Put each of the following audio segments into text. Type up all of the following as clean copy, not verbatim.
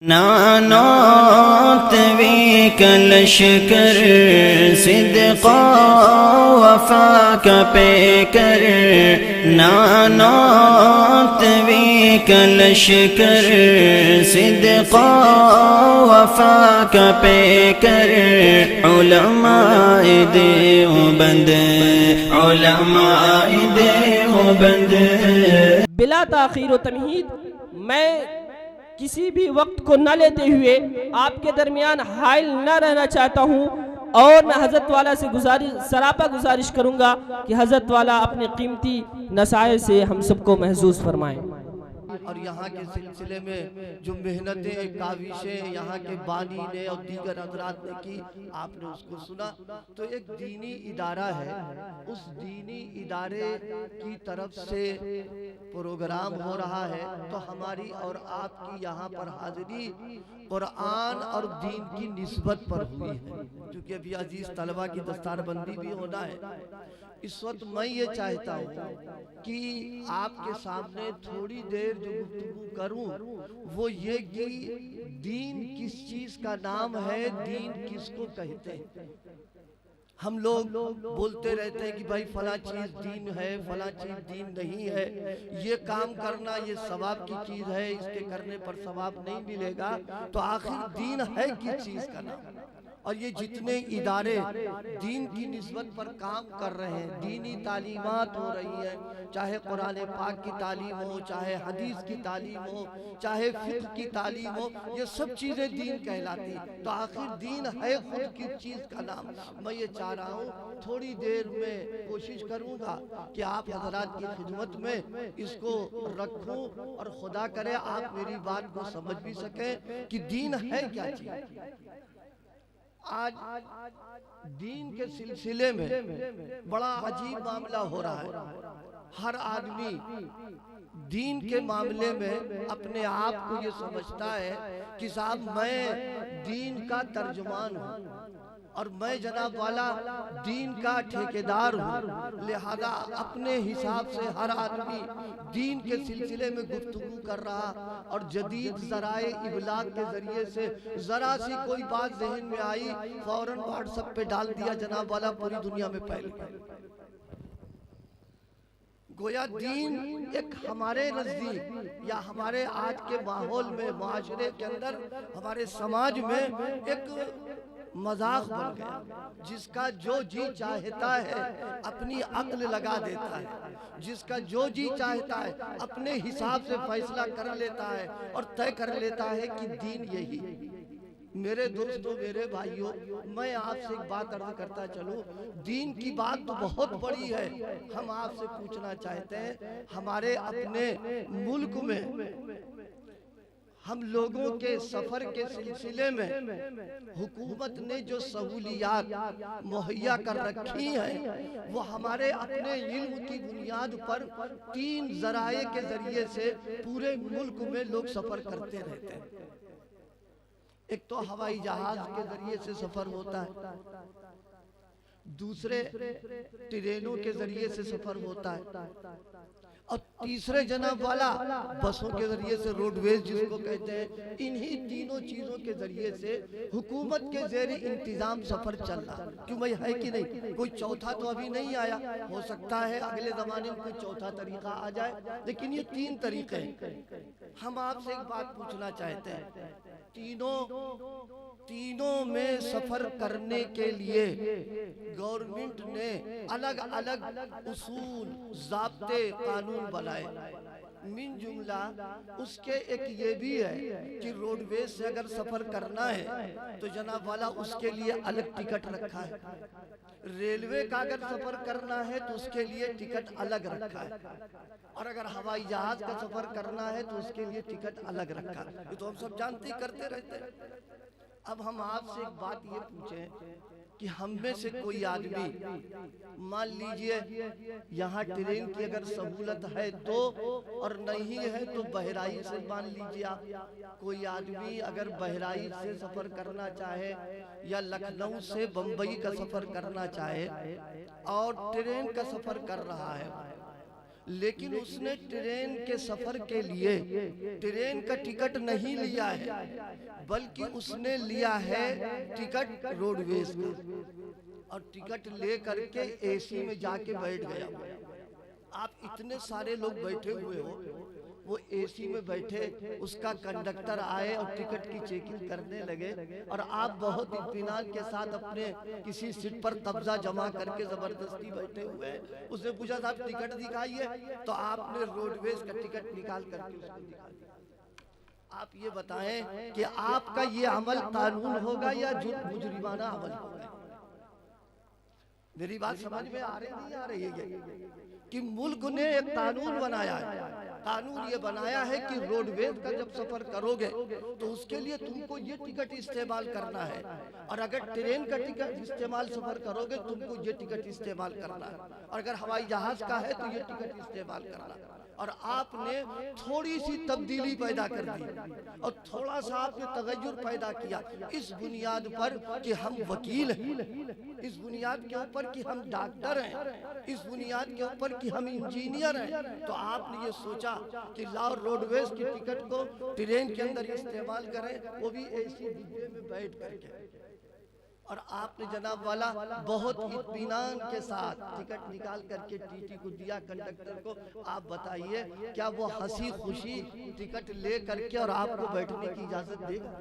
نانوت وی کلشکر صدقا وفا کا پیکر نانوت وی کلشکر صدقا وفا کا پیکر علماء دیوبند علماء دیوبند بلا تاخیر و تمہید میں کسی بھی وقت کو نہ لیتے ہوئے آپ کے درمیان حائل نہ رہنا چاہتا ہوں اور میں حضرت والا سے سراپا گزارش کروں گا کہ حضرت والا اپنے قیمتی نصائح سے ہم سب کو محظوظ فرمائیں۔ اور یہاں کے سلسلے میں جو محنتیں کاوشیں یہاں کے بانی نے اور دیگر حضرات نے کی آپ نے اس کو سنا، تو ایک دینی ادارہ ہے، اس دینی ادارے کی طرف سے پروگرام ہو رہا ہے، تو ہماری اور آپ کی یہاں پر حاضری قرآن اور دین کی نسبت پر ہوئی ہے، کیونکہ ابھی عزیز طلبہ کی دستار بندی بھی ہونا ہے۔ اس وقت میں یہ چاہتا ہوں کہ آپ کے سامنے تھوڑی دیر جو گفتگو کروں وہ یہ کہ دین کس چیز کا نام ہے، دین کس کو کہتے ہیں۔ ہم لوگ بولتے رہتے ہیں کہ بھائی فلاں چیز دین ہے، فلاں چیز دین نہیں ہے، یہ کام کرنا یہ ثواب کی چیز ہے، اس کے کرنے پر ثواب نہیں ملے گا، تو آخر دین ہے کس چیز کا نام؟ اور یہ جتنے ادارے دین کی نسبت پر کام کر رہے ہیں، دینی تعلیمات ہو رہی ہیں، چاہے قرآن پاک کی تعلیم ہو، چاہے حدیث کی تعلیم ہو، چاہے فقہ کی تعلیم ہو، یہ سب چیزیں دین کہلاتی ہیں، تو آخر دین ہے خود کس چیز کا نام؟ میں یہ چاہ رہا ہوں تھوڑی دیر میں کوشش کروں گا کہ آپ حضرات کی خدمت میں اس کو رکھوں اور خدا کرے آپ میری بات کو سمجھ بھی سکیں کہ دین ہے کیا چیز۔ آج دین کے سلسلے میں بڑا عجیب معاملہ ہو رہا ہے، ہر آدمی دین کے معاملے میں اپنے آپ کو یہ سمجھتا ہے کہ صاحب میں دین کا ترجمان ہوں اور میں جناب والا دین کا ٹھیکیدار ہوں، لہذا اپنے حساب سے ہر آدمی دین کے سلسلے میں گفتگو کر رہا، اور جدید ذرائع ابلاغ کے ذریعے سے ذرا سی کوئی بات ذہن میں آئی فوراً واٹس ایپ پہ ڈال دیا جناب والا پوری دنیا میں پھیل گیا۔ گویا دین ایک ہمارے نزدیک یا ہمارے آج کے ماحول میں، معاشرے کے اندر، ہمارے سماج میں ایک مذاق بن گیا، جس کا جو جی چاہتا ہے اپنی عقل لگا دیتا ہے، جس کا جو جی چاہتا ہے اپنے حساب سے فیصلہ کر لیتا ہے اور طے کر لیتا ہے کہ دین یہی ہے۔ میرے دوستوں، میرے بھائیوں، میں آپ سے ایک بات عرض کرتا چلوں، دین کی بات تو بہت بڑی ہے، ہم آپ سے پوچھنا چاہتے ہیں ہمارے اپنے ملک میں ہم لوگوں کے سفر کے سلسلے میں حکومت نے جو سہولیات مہیا کر رکھی ہیں وہ ہمارے اپنے علم کی بنیاد پر 3 ذرائع کے ذریعے سے پورے ملک میں لوگ سفر کرتے رہتے ہیں۔ ایک تو ہوائی جہاز کے ذریعے سے سفر ہوتا ہے، دوسرے ٹرینوں کے ذریعے سے سفر ہوتا ہے، اور تیسرے جناب والا بسوں کے ذریعے سے، روڈ ویز جس کو کہتے ہیں۔ انہی تینوں چیزوں کے ذریعے سے حکومت کے زیر انتظام سفر چل رہا، کیوں بھائی ہے کہ نہیں؟ کوئی چوتھا تو ابھی نہیں آیا، ہو سکتا ہے اگلے زمانے میں کوئی چوتھا طریقہ آ جائے، لیکن یہ 3 طریقے ہیں۔ ہم آپ سے ایک بات پوچھنا چاہتے ہیں، تینوں میں سفر کرنے کے لیے گورنمنٹ نے الگ الگ اصول، ضابطے، قانون بنائے، من جملہ اس کے ایک یہ بھی ہے کہ روڈ ویز سے اگر سفر کرنا ہے تو جناب والا اس کے لیے الگ ٹکٹ رکھا ہے، ریلوے کا اگر سفر کرنا ہے تو اس کے لیے ٹکٹ الگ رکھا ہے، اور اگر ہوائی جہاز کا سفر کرنا ہے تو اس کے لیے ٹکٹ الگ رکھا ہے۔ یہ تو ہم سب جانتے ہی کرتے رہتے ہیں۔ اب ہم آپ سے ایک بات یہ پوچھیں کہ ہم میں سے کوئی آدمی، مان لیجئے یہاں ٹرین کی اگر سہولت ہے تو، اور نہیں ہے تو بہرائچ سے، مان لیجئے آپ کوئی آدمی اگر بہرائچ سے سفر کرنا چاہے یا لکھنؤ سے بمبئی کا سفر کرنا چاہے اور ٹرین کا سفر کر رہا ہے، لیکن اس نے ٹرین کے سفر کے لیے ٹرین کا ٹکٹ نہیں لیا ہے، بلکہ اس نے لیا ہے ٹکٹ روڈ ویز کا، اور ٹکٹ لے کر کے اے سی میں جا کے بیٹھ گیا۔ آپ اتنے سارے لوگ بیٹھے ہوئے ہو، وہ اے سی میں بیٹھے، اس کا کنڈکٹر آئے اور ٹکٹ کی چیکنگ کرنے لگے، اور آپ بہت اطمینان کے ساتھ اپنے کسی سیٹ پر قبضہ جمع کر کے زبردستی بیٹھے ہوئے ہیں۔ اس نے پوچھا صاحب ٹکٹ دکھائیے، تو آپ نے روڈ ویز کا ٹکٹ نکال کر کے اس کو دکھا دیا۔ آپ یہ بتائیں کہ آپ کا یہ عمل قانون ہوگا یا مجرمانہ عمل ہوگا؟ میری بات سمجھ میں آ رہی نہیں آ رہی ہے کہ ملک نے ایک قانون بنایا ہے۔ قانون یہ بنایا ہے کہ روڈ ویز کا جب سفر کرو گے تو اس کے لیے تم کو یہ ٹکٹ استعمال کرنا ہے، اور اگر ٹرین کا ٹکٹ استعمال سفر کرو گے تم کو یہ ٹکٹ استعمال کرنا ہے، اور اگر ہوائی جہاز کا ہے تو یہ ٹکٹ استعمال کرنا ہے۔ اور آپ نے تھوڑی سی تبدیلی پیدا کر دی اور تھوڑا سا آپ نے تغیر پیدا کیا، اس بنیاد پر کہ ہم وکیل ہیں، اس بنیاد کے اوپر کہ ہم ڈاکٹر ہیں، اس بنیاد کے اوپر کہ ہم انجینئر ہیں، تو آپ نے یہ سوچا کہ لاؤ روڈ ویز کی ٹکٹ کو ٹرین کے اندر استعمال کریں، وہ بھی ایسی ڈبے میں بیٹھ کر کے۔ اور آپ نے جناب والا بہت اطمینان کے ساتھ ٹکٹ نکال کر کے ٹی ٹی کو دیا، کنڈکٹر کو۔ آپ بتائیے کیا وہ ہنسی خوشی ٹکٹ لے کر کے اور آپ کو بیٹھنے کی اجازت دے گا؟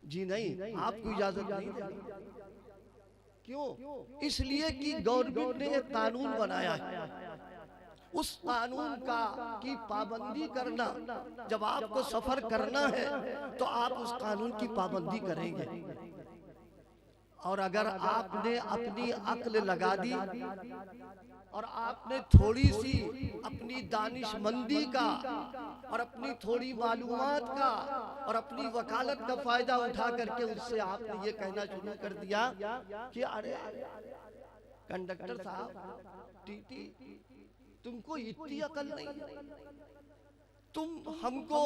جی نہیں، آپ کو اجازت نہیں دے گا۔ کیوں؟ اس لیے کہ گورنمنٹ نے ایک قانون بنایا ہے، اس قانون کی پابندی کرنا۔ جب آپ کو سفر کرنا ہے تو آپ اس قانون کی پابندی کریں گے، اور اگر آپ نے اپنی عقل لگا دی اور آپ نے تھوڑی سی اپنی دانش مندی کا اور اپنی تھوڑی معلومات کا اور اپنی وکالت کا فائدہ اٹھا کر کے اس سے آپ نے یہ کہنا شروع کر دیا کہ ارے کنڈکٹر صاحب، ٹی ٹی، تم کو اتنی عقل نہیں، تم ہم کو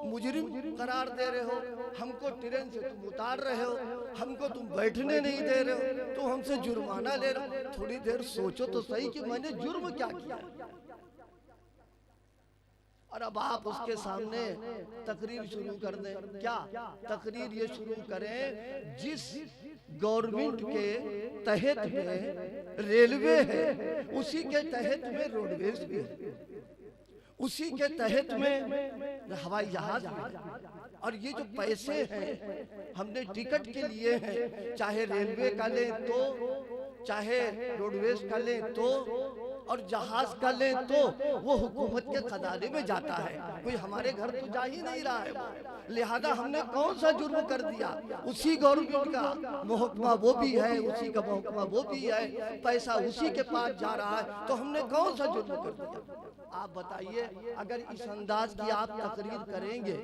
مجرم قرار دے رہے ہو، ہم کو ٹرین سے تم اتار رہے ہو، ہم کو تم بیٹھنے نہیں دے رہے ہو، تو ہم سے جرمانہ لے رہے ہو۔ تھوڑی دیر سوچو تو صحیح کہ میں نے جرم کیا کیا۔ اور اب آپ اس کے سامنے تقریر شروع کر دیں۔ کیا تقریر یہ شروع کریں؟ جس گورنمنٹ کے تحت میں ریلوے ہے، اسی کے تحت میں روڈ ویز بھی ہے، اسی کے تحت میں ہوائی جہاز بھی ہے، اور یہ جو پیسے ہیں ہم نے ٹکٹ کے لیے ہیں، چاہے ریلوے کا لیں تو، چاہے روڈ ویز کا لیں تو، اور جہاز کا لیں تو، وہ حکومت کے خزانے میں جاتا ہے، کوئی ہمارے گھر تو جا ہی نہیں رہا ہے۔ لہذا ہم نے کون سا جرم کر دیا؟ اسی گورنمنٹ کا محکمہ وہ بھی ہے، اسی کا محکمہ وہ بھی ہے، پیسہ اسی کے پاس جا رہا ہے، تو ہم نے کون سا جرم کر دیا؟ آپ بتائیے، اگر اس انداز کی آپ تقریر کریں گے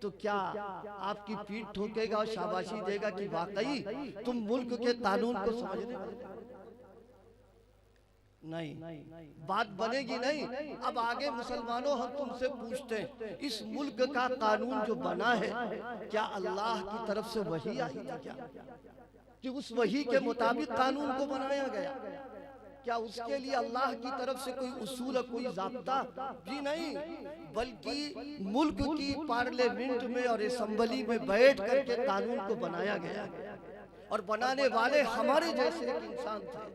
تو کیا آپ کی پیٹھ ٹھوکے گا اور شاباشی دے گا کہ واقعی تم ملک کے قانون کو سمجھنے والے؟ نہیں، بات بنے گی نہیں۔ اب آگے مسلمانوں ہم تم سے پوچھتے ہیں، اس ملک کا قانون جو بنا ہے کیا اللہ کی طرف سے وحی آئی تھی کیا؟ کہ اس وحی کے مطابق قانون کو بنایا گیا؟ کیا اس کے لیے اللہ کی طرف سے کوئی اصول اور کوئی ضابطہ؟ جی نہیں، بلکہ ملک کی پارلیمنٹ میں اور اسمبلی میں بیٹھ کر کے قانون کو بنایا گیا، اور بنانے والے ہمارے جیسے ایک انسان تھے،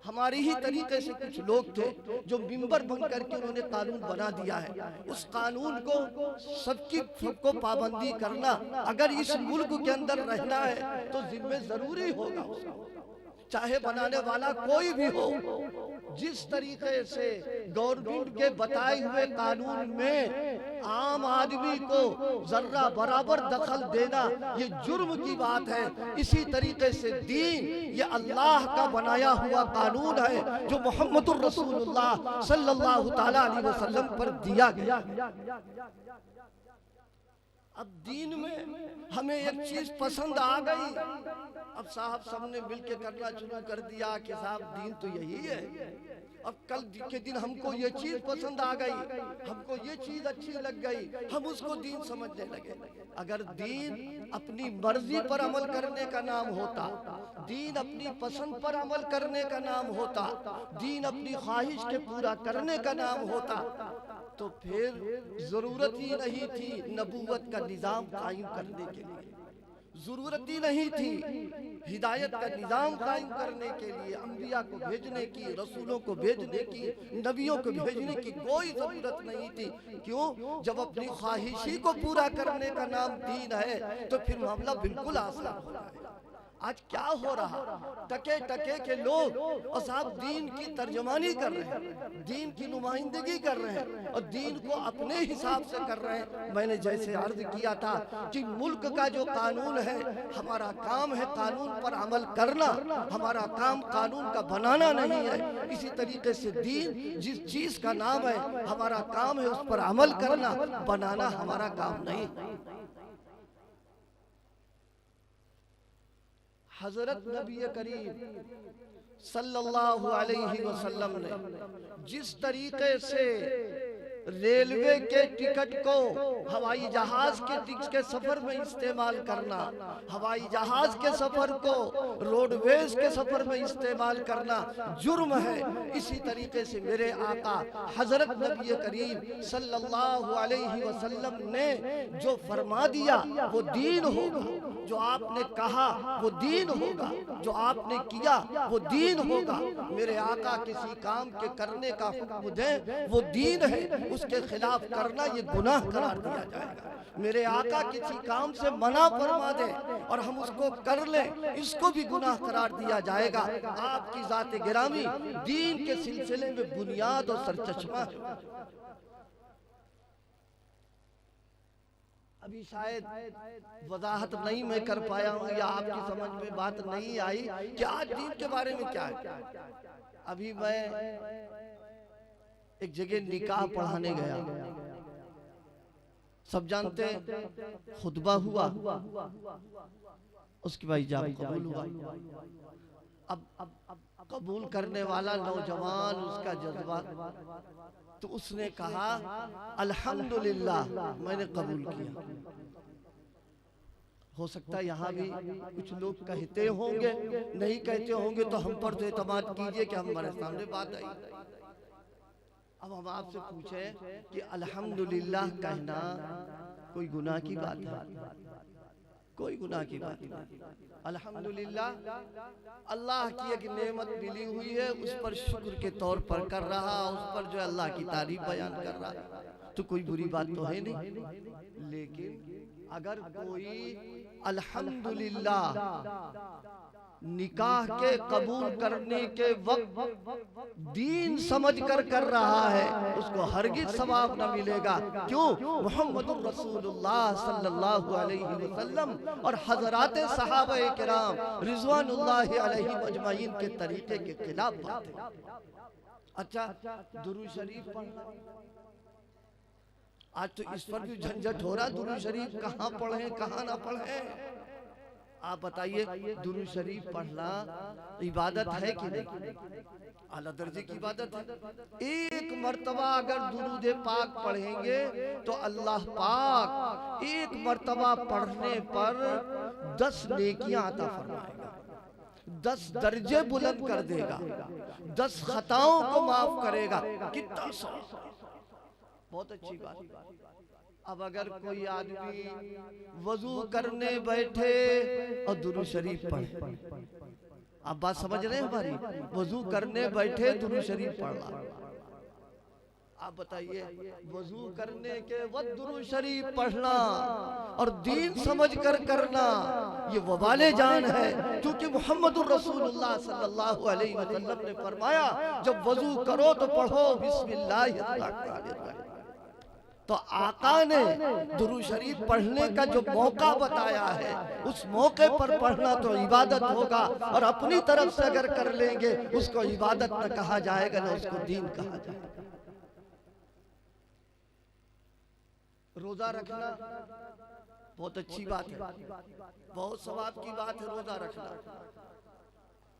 ہماری ہی طریقے سے کچھ لوگ تھے جو ممبر بن کر کے انہوں نے قانون بنا دیا ہے۔ اس قانون کو سب کو پابندی کرنا، اگر اس ملک کے اندر رہنا ہے تو ذمہ ضروری ہوگا، چاہے بنانے والا کوئی بھی ہو۔ جس طریقے سے گورنمنٹ کے بتائے ہوئے قانون میں عام آدمی کو ذرہ برابر دخل دینا یہ جرم کی بات ہے، اسی طریقے سے دین یہ اللہ کا بنایا ہوا قانون ہے جو محمد الرسول اللہ صلی اللہ تعالیٰ علیہ وسلم پر دیا گیا۔ اب دین میں ہمیں ایک چیز پسند آ گئی، اب صاحب سب نے مل کے کرنا شروع کر دیا کہ صاحب دین تو یہی ہے، اب کل کے دن ہم کو یہ چیز پسند آ گئی، ہم کو یہ چیز اچھی لگ گئی، ہم اس کو دین سمجھنے لگے۔ اگر دین اپنی مرضی پر عمل کرنے کا نام ہوتا، دین اپنی پسند پر عمل کرنے کا نام ہوتا، دین اپنی خواہش کے پورا کرنے کا نام ہوتا، تو پھر ضرورت ہی نہیں تھی نبوت کا نظام قائم کرنے کے لیے، ضرورت ہی نہیں تھی ہدایت کا نظام قائم کرنے کے لیے، انبیاء کو بھیجنے کی، رسولوں کو بھیجنے کی، نبیوں کو بھیجنے کی کوئی ضرورت نہیں تھی۔ کیوں؟ جب اپنی خواہشی کو پورا کرنے کا نام دین ہے تو پھر معاملہ بالکل آسان ہو رہا ہے۔ آج کیا ہو رہا؟ ٹکے ٹکے کے لوگ اور صاحب دین کی ترجمانی کر رہے ہیں، دین کی نمائندگی کر رہے ہیں اور دین کو اپنے حساب سے کر رہے ہیں۔ میں نے جیسے عرض کیا تھا کہ ملک کا جو قانون ہے، ہمارا کام ہے قانون پر عمل کرنا، ہمارا کام قانون کا بنانا نہیں ہے۔ اسی طریقے سے دین جس چیز کا نام ہے، ہمارا کام ہے اس پر عمل کرنا، بنانا ہمارا کام نہیں۔ حضرت نبی کریم صلی اللہ علیہ وسلم نے جس طریقے سے ریلوے کے ٹکٹ کو ہوائی جہاز کے ٹکٹ کے سفر میں استعمال کرنا، ہوائی جہاز کے سفر کو روڈ ویز کے سفر میں استعمال کرنا جرم ہے، اسی طریقے سے میرے آقا حضرت نبی کریم صلی اللہ علیہ وسلم نے جو فرما دیا وہ دین ہوگا، جو آپ نے کہا وہ دین ہوگا، جو آپ نے کیا وہ دین ہوگا۔ میرے آقا کسی کام کے کرنے کا حکم دیں وہ دین ہے، اس کے خلاف کرنا یہ گناہ قرار دیا جائے گا۔ میرے آقا کسی کام سے منع فرما دیں اور ہم اس کو کر لیں، اس کو بھی گناہ قرار دیا جائے گا۔ آپ کی ذات گرامی دین کے سلسلے میں بنیاد اور سرچشمہ ہے۔ ابھی شاید وضاحت نہیں میں کر پایا ہوں یا آپ کی سمجھ میں بات نہیں آئی کہ آج دین کے بارے میں کیا ہے۔ ابھی میں ایک جگہ نکاح پڑھانے گیا، سب جانتے ہیں خطبہ ہوا، اس کے بعد اجاب قبول ہوا۔ اب قبول کرنے والا نوجوان اس کا جذبہ، تو اس نے کہا الحمدللہ میں نے قبول کیا۔ ہو سکتا ہے یہاں بھی کچھ لوگ کہتے ہوں گے، نہیں کہتے ہوں گے تو ہم پر تو اعتماد کیجئے کہ ہمارے سامنے بات آئی۔ اب ہم آپ سے پوچھیں کہ الحمدللہ کہنا کوئی گناہ کی بات ہے؟ کوئی گناہ کی بات نہیں۔ الحمدللہ اللہ کی ایک نعمت ملی ہوئی ہے، اس پر شکر کے طور پر کر رہا، اس پر جو اللہ کی تعریف بیان کر رہا، تو کوئی بری بات تو ہے نہیں۔ لیکن اگر کوئی الحمدللہ نکاح کے قبول کرنے کے وقت دین سمجھ کر رہا ہے، اس کو ہرگز ثواب نہ ملے گا۔ کیوں؟ محمد رسول اللہ صلی اللہ علیہ وسلم اور حضرات صحابہ کرام رضوان اللہ علیہ مجمعین کے طریقے کے خلاف بات ہے۔ اچھا درود شریف پڑھنا، آج تو اس پر بھی جھنجھٹ ہو رہا، درود شریف کہاں پڑھیں کہاں نہ پڑھیں۔ آپ بتائیے درود شریف پڑھنا عبادت ہے کہ نہیں؟ اعلیٰ درجے کی عبادت ہے۔ ایک مرتبہ اگر درود پاک پڑھیں گے تو اللہ پاک ایک مرتبہ پڑھنے پر 10 نیکیاں عطا فرمائے گا، 10 درجے بلند کر دے گا، 10 خطاؤں کو معاف کرے گا۔ کتنا ثواب، بہت اچھی بات۔ اب اگر کوئی آدمی وضو کرنے بیٹھے اور درود شریف پڑھے، آپ بات سمجھ رہے ہیں ہماری؟ وضو کرنے بیٹھے درود شریف پڑھا، آپ بتائیے وضو کرنے کے وقت درود شریف پڑھنا اور دین سمجھ کر کرنا یہ وبال جان ہے، کیونکہ محمد الرسول اللہ صلی اللہ علیہ وسلم نے فرمایا جب وضو کرو تو پڑھو بسم اللہ الرحمن الرحیم۔ تو آقا نے درود شریف پڑھنے کا جو موقع بتایا ہے، اس موقع پر پڑھنا تو عبادت ہوگا، اور اپنی طرف سے اگر کر لیں گے اس کو عبادت نہ کہا جائے گا، نہ اس کو دین کہا جائے گا۔ روزہ رکھنا بہت اچھی بات ہے، بہت ثواب کی بات ہے روزہ رکھنا۔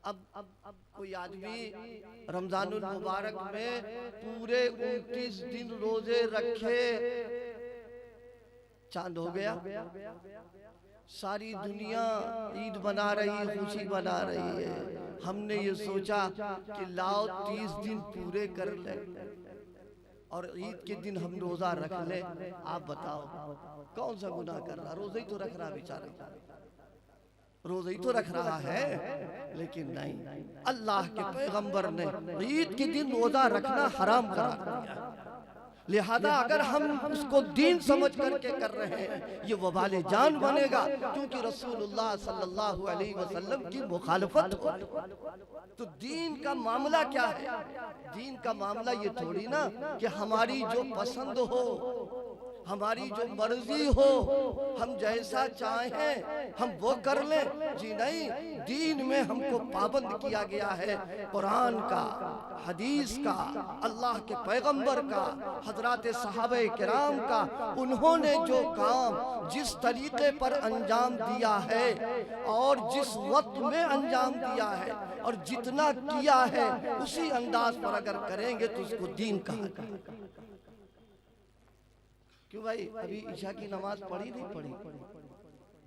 اب کوئی آدمی رمضان المبارک میں پورے 29 دن روزے رکھے، چاند ہو گیا، ساری دنیا عید بنا رہی ہے، خوشی بنا رہی ہے، ہم نے یہ سوچا کہ لاؤ 30 دن پورے کر لیں اور عید کے دن ہم روزہ رکھ لیں۔ آپ بتاؤ کون سا گناہ کر رہا؟ روزہ ہی تو رکھ رہا بیچارہ، روزہ ہی تو رکھ رہا ہے، لیکن نہیں، اللہ کے پیغمبر نے عید کے دن روزہ رکھنا حرام قرار دیا۔ لہذا اگر ہم اس کو دین سمجھ کر کے کر رہے ہیں یہ وبال جان بنے گا، کیونکہ رسول اللہ صلی اللہ علیہ وسلم کی مخالفت ہو۔ تو دین کا معاملہ کیا ہے؟ دین کا معاملہ یہ تھوڑی نا کہ ہماری جو پسند ہو، ہماری جو مرضی ہو، ہم جیسا چاہیں ہم وہ کر لیں۔ جی نہیں، دین میں ہم کو پابند کیا گیا ہے قرآن کا، حدیث کا، اللہ کے پیغمبر کا، حضرات صحابہ کرام کا۔ انہوں نے جو کام جس طریقے پر انجام دیا ہے اور جس وقت میں انجام دیا ہے اور جتنا کیا ہے اسی انداز پر اگر کریں گے تو اس کو دین کہا جائے گا۔ کیوں بھائی ابھی عشاء کی نماز پڑھی نہیں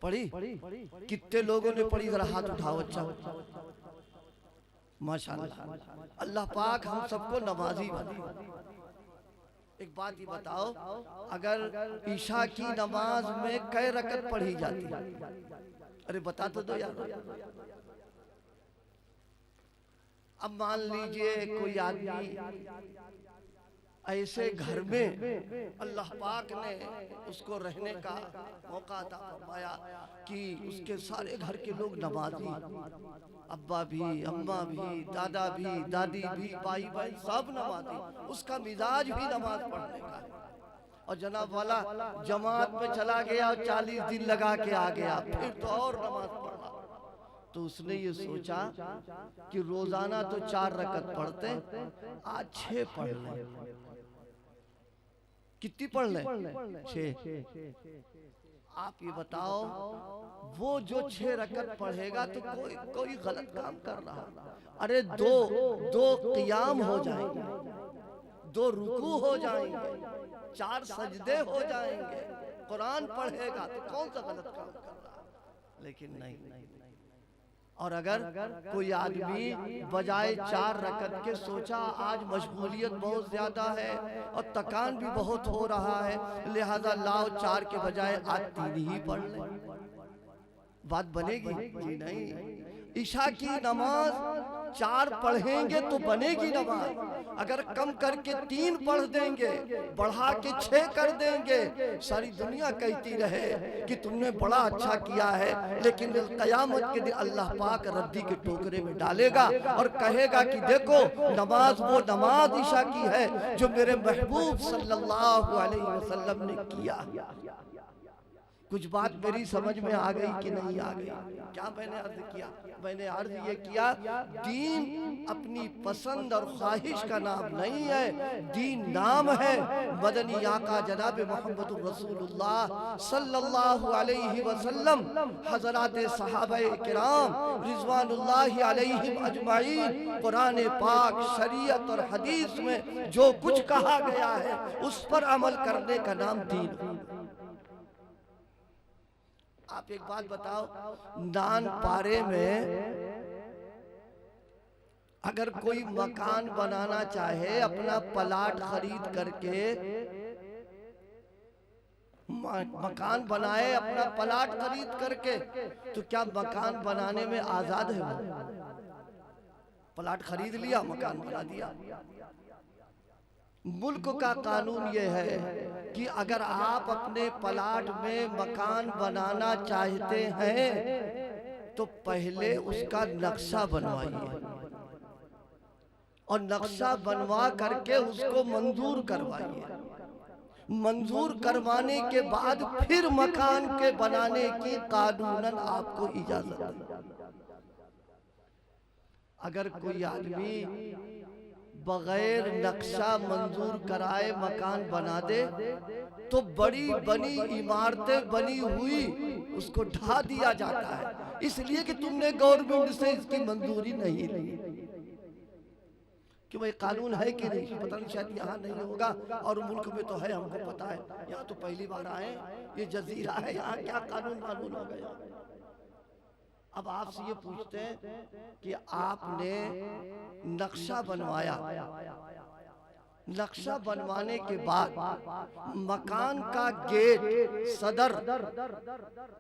پڑھی؟ پڑھی؟ کتنے لوگوں نے پڑھی؟ ذرا ہاتھ اٹھاؤ۔ اچھا ماشاءاللہ، اللہ پاک ہم سب کو نمازی بنائے۔ ایک بات ہی بتاؤ، اگر عشاء کی نماز میں کئی رکعت پڑھی جاتی ہے؟ ارے بتا تو دو یار۔ اب مان لیجئے کوئی آدمی ایسے گھر میں اللہ پاک نے اس کو رہنے کا موقع عطا فرمایا کہ اس کے سارے گھر کے لوگ نمازی، ابا بھی، اماں بھی، دادا بھی، دادی بھی، بھائی سب نمازی، اس کا مزاج بھی نماز پڑھنے کا ہے، اور جناب والا جماعت میں چلا گیا اور 40 دن لگا کے آ گیا، پھر تو اور نماز پڑھا۔ تو اس نے یہ سوچا کہ روزانہ تو 4 رکعت پڑھتے، آج 6 پڑھ لیں۔ کتنی پڑھ لیں؟ 6۔ آپ یہ بتاؤ وہ جو 6 رکعت پڑھے گا تو کوئی غلط کام کر رہا؟ ارے دو قیام ہو جائیں گے، 2 رکوع ہو جائیں گے، 4 سجدے ہو جائیں گے، قرآن پڑھے گا تو کون سا غلط کام کر رہا؟ لیکن نہیں۔ اور اگر کوئی آدمی بجائے 4 رکعت کے سوچا آج مشغولیت بہت زیادہ ہے اور تکان بھی بہت ہو رہا ہے، لہذا لاؤ 4 کے بجائے آج 3 ہی پڑھ لیں، بات بنے گی؟ جی نہیں۔ عشاء کی نماز 4 پڑھیں گے تو بنے گی نماز، اگر کم کر کے 3 پڑھ دیں گے، بڑھا کے 6 کر دیں گے، ساری دنیا کہتی رہے کہ تم نے بڑا اچھا کیا ہے، لیکن قیامت کے دن اللہ پاک ردی کے ٹوکرے میں ڈالے گا اور کہے گا کہ دیکھو نماز وہ نماز عشاء کی ہے جو میرے محبوب صلی اللہ علیہ وسلم نے کیا۔ کچھ بات میری سمجھ میں آ گئی کہ نہیں آ گئی؟ کیا میں نے عرض کیا؟ میں نے عرض یہ کیا دین اپنی پسند اور خواہش کا نام نہیں ہے، دین نام ہے مدنی آقا جناب محمد رسول اللہ صلی اللہ علیہ وسلم، حضرات صحابہ کرام رضوان اللہ علیہم اجمعین، قرآن پاک، شریعت اور حدیث میں جو کچھ کہا گیا ہے اس پر عمل کرنے کا نام دین ہے۔ آپ ایک بات بتاؤ، نان پارے میں اگر کوئی مکان بنانا چاہے، اپنا پلاٹ خرید کر کے مکان بنائے، اپنا پلاٹ خرید کر کے، تو کیا مکان بنانے میں آزاد ہے وہ؟ پلاٹ خرید لیا، مکان بنا دیا۔ ملک کا قانون یہ ہے کہ اگر آپ اپنے پلاٹ میں مکان بنانا چاہتے ہیں تو پہلے اس کا نقشہ بنوائیے اور نقشہ بنوا کر کے اس کو منظور کروائیے، منظور کروانے کے بعد پھر مکان کے بنانے کی قانوناً آپ کو اجازت ہے۔ اگر کوئی آدمی بغیر نقشہ منظور کرائے مکان بنا دے تو بڑی بنی عمارتیں بنی ہوئی اس کو ڈھا دیا جاتا ہے، اس لیے کہ تم نے گورنمنٹ سے اس کی منظوری نہیں لی۔ کہ وہ قانون ہے کہ نہیں، پتہ نہیں شاید یہاں نہیں ہوگا، اور ملک میں تو ہے، ہم کو پتہ ہے، یہاں تو پہلی بار آئے، یہ جزیرہ ہے، یہاں کیا قانون معلوم ہو گیا۔ اب آپ سے یہ پوچھتے ہیں کہ آپ نے نقشہ بنوایا، نقشہ بنوانے کے بعد مکان کا گیٹ صدر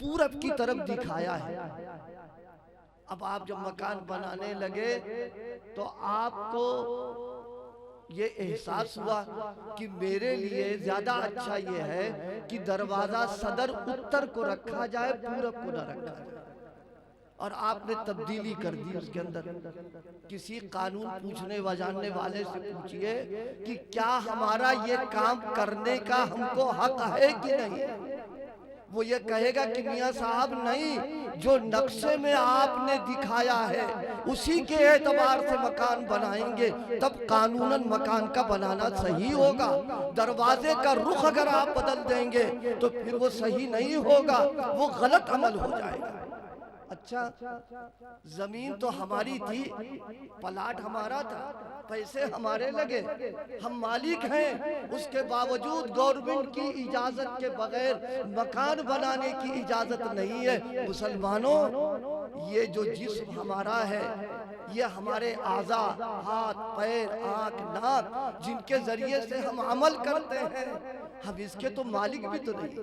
پورب کی طرف دکھایا ہے۔ اب آپ جب مکان بنانے لگے تو آپ کو یہ احساس ہوا کہ میرے لیے زیادہ اچھا یہ ہے کہ دروازہ صدر اتر کو رکھا جائے، پورب کو نہ رکھا جائے، اور آپ نے تبدیلی کر دی اس کے اندر۔ کسی قانون پوچھنے و جاننے والے سے پوچھئے کہ کیا ہمارا یہ کام کرنے کا ہم کو حق ہے کہ نہیں؟ وہ یہ کہے گا کہ میاں صاحب نہیں، جو نقشے میں آپ نے دکھایا ہے اسی کے اعتبار سے مکان بنائیں گے، تب قانوناً مکان کا بنانا صحیح ہوگا۔ دروازے کا رخ اگر آپ بدل دیں گے تو پھر وہ صحیح نہیں ہوگا، وہ غلط عمل ہو جائے گا۔ اچھا، زمین تو ہماری تھی، پلاٹ ہمارا تھا، پیسے ہمارے لگے، ہم مالک ہیں، اس کے باوجود گورنمنٹ کی اجازت کے بغیر مکان بنانے کی اجازت نہیں ہے۔ مسلمانوں، یہ جو جسم ہمارا ہے، یہ ہمارے اعضاء، ہاتھ، پیر، آنکھ، ناک، جن کے ذریعے سے ہم عمل کرتے ہیں، ہم اس کے تو مالک بھی تو نہیں،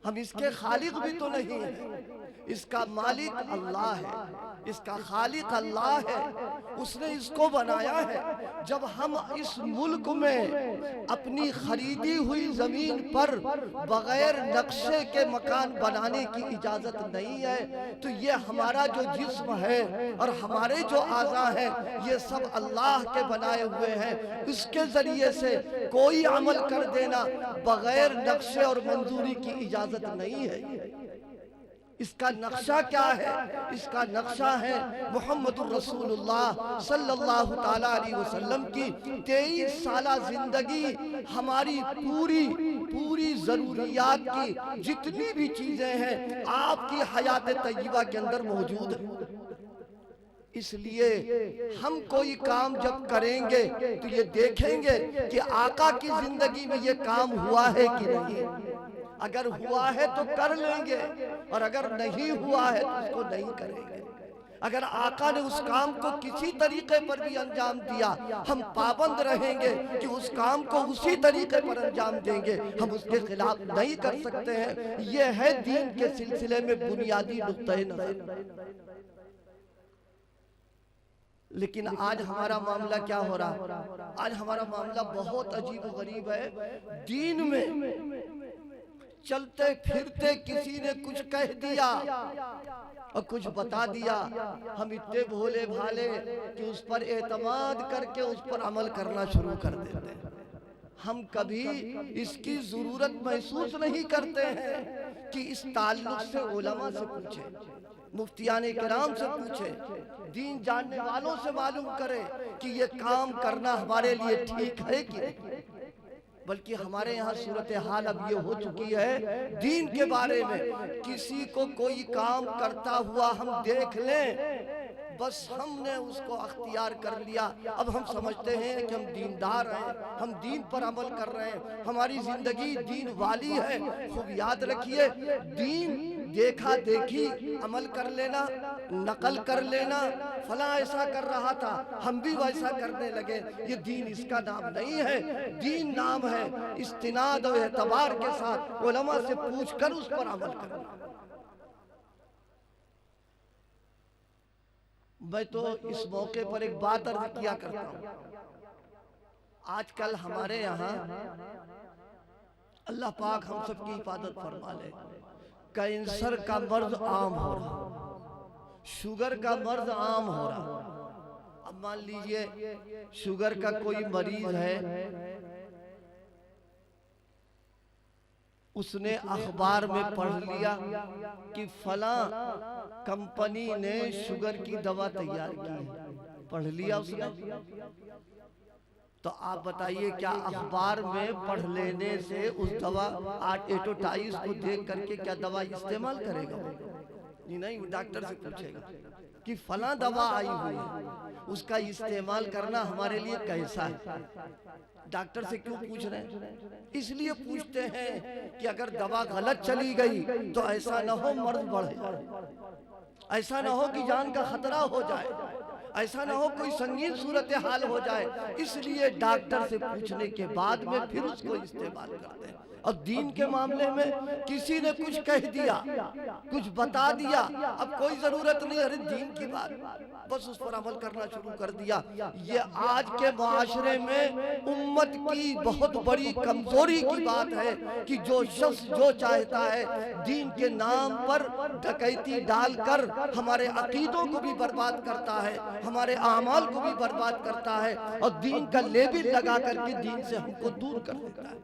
ہم اس کے خالق بھی تو نہیں ہیں۔ اس کا مالک اللہ ہے، اس کا خالق اللہ ہے، اس نے اس کو بنایا ہے۔ جب ہم اس ملک میں اپنی خریدی ہوئی زمین پر بغیر نقشے کے مکان بنانے کی اجازت نہیں ہے، تو یہ ہمارا جو جسم ہے اور ہمارے جو اعضاء ہیں، یہ سب اللہ کے بنائے ہوئے ہیں۔ اس کے ذریعے سے کوئی عمل کر دینا بغیر نقشے اور منظوری کی اجازت نہیں ہے۔ اس کا نقشہ کیا ہے؟ اس کا نقشہ ہے محمد الرسول اللہ صلی اللہ تعالیٰ علیہ وسلم کی 23 سالہ زندگی، ہماری پوری ضروریات کی جتنی بھی چیزیں ہیں آپ کی حیات طیبہ کے اندر موجود ہیں۔ اس لیے ہم کوئی کام جب کریں گے تو یہ دیکھیں گے کہ آقا کی زندگی میں یہ کام ہوا ہے کہ نہیں۔ اگر ہوا ہے تو کر لیں گے، اور اگر نہیں ہوا ہے تو اس کو نہیں کریں گے۔ اگر آقا نے اس کام کو کسی طریقے پر بھی انجام دیا، ہم پابند رہیں گے کہ اس کام کو اسی طریقے پر انجام دیں گے، ہم اس کے خلاف نہیں کر سکتے ہیں۔ یہ ہے دین کے سلسلے میں بنیادی نقطہ نظر۔ لیکن آج ہمارا معاملہ کیا ہو رہا؟ آج ہمارا معاملہ بہت عجیب و غریب ہے۔ دین میں چلتے پھرتے کسی نے کچھ کہہ دیا اور کچھ بتا دیا، ہم اتنے بھولے بھالے کہ اس پر اعتماد کر کے اس پر عمل کرنا شروع کر دیتے ہیں۔ ہم کبھی اس کی ضرورت محسوس نہیں کرتے ہیں کہ اس تعلق سے علماء سے پوچھیں، مفتیان کرام سے پوچھیں، دین جاننے والوں سے معلوم کریں کہ یہ کام کرنا ہمارے لیے ٹھیک ہے کہ نہیں۔ بلکہ ہمارے یہاں صورتحال اب یہ ہو چکی ہے، دین کے بارے میں کسی کو کوئی کام کرتا ہوا ہم دیکھ لیں، بس ہم نے اس کو اختیار کر لیا۔ اب ہم سمجھتے ہیں کہ ہم دیندار ہیں، ہم دین پر عمل کر رہے ہیں، ہماری زندگی دین والی ہے۔ خوب یاد رکھیے، دین دیکھا دیکھی عمل کر لینا، نقل کر لینا، فلاں ایسا کر رہا تھا ہم بھی ویسا کرنے لگے، یہ دین اس کا نام نہیں ہے۔ دین نام ہے استناد و اعتبار کے ساتھ علماء سے پوچھ کر اس پر عمل کرنا۔ میں تو اس موقع پر ایک بات عرض کیا کرتا ہوں، آج کل ہمارے یہاں اللہ پاک ہم سب کی حفاظت فرما لے، کینسر کا مرض عام ہو رہا، شوگر کا مرض عام ہو رہا۔ اب مان لیجئے شوگر کا کوئی مریض ہے، اس نے اخبار میں پڑھ لیا کہ فلاں کمپنی نے شوگر کی دوا تیار کی ہے، پڑھ لیا اس نے؟ تو آپ بتائیے کیا اخبار میں پڑھ لینے سے اس دوا ایڈورٹائز کو دیکھ کر کے کیا دوا استعمال کرے گا؟ نہیں، وہ ڈاکٹر سے پوچھے گا کہ فلاں دوا آئی ہوئی ہے، اس کا استعمال کرنا ہمارے لیے کیسا ہے؟ ڈاکٹر سے کیوں پوچھ رہے ہیں؟ اس لیے پوچھتے ہیں کہ اگر دوا غلط چلی گئی تو ایسا نہ ہو مرض بڑھ جائے، ایسا نہ ہو کہ جان کا خطرہ ہو جائے، ایسا نہ ہو کوئی سنگین صورتحال ہو جائے، اس لیے ڈاکٹر سے پوچھنے کے بعد میں پھر اس کو استعمال کرتے ہیں۔ اور دین کے معاملے میں کسی نے کچھ کہہ دیا، کچھ بتا دیا، اب کوئی ضرورت نہیں ارے دین کی بات، بس اس پر عمل کرنا شروع کر دیا۔ یہ آج کے معاشرے میں امت کی بہت بڑی کمزوری کی بات ہے کہ جو شخص جو چاہتا ہے دین کے نام پر ڈکیتی ڈال کر ہمارے عقیدوں کو بھی برباد کرتا ہے، ہمارے اعمال کو بھی برباد کرتا ہے، اور دین کا لیبل لگا کر کے دین سے ہم کو دور کر دیتا ہے۔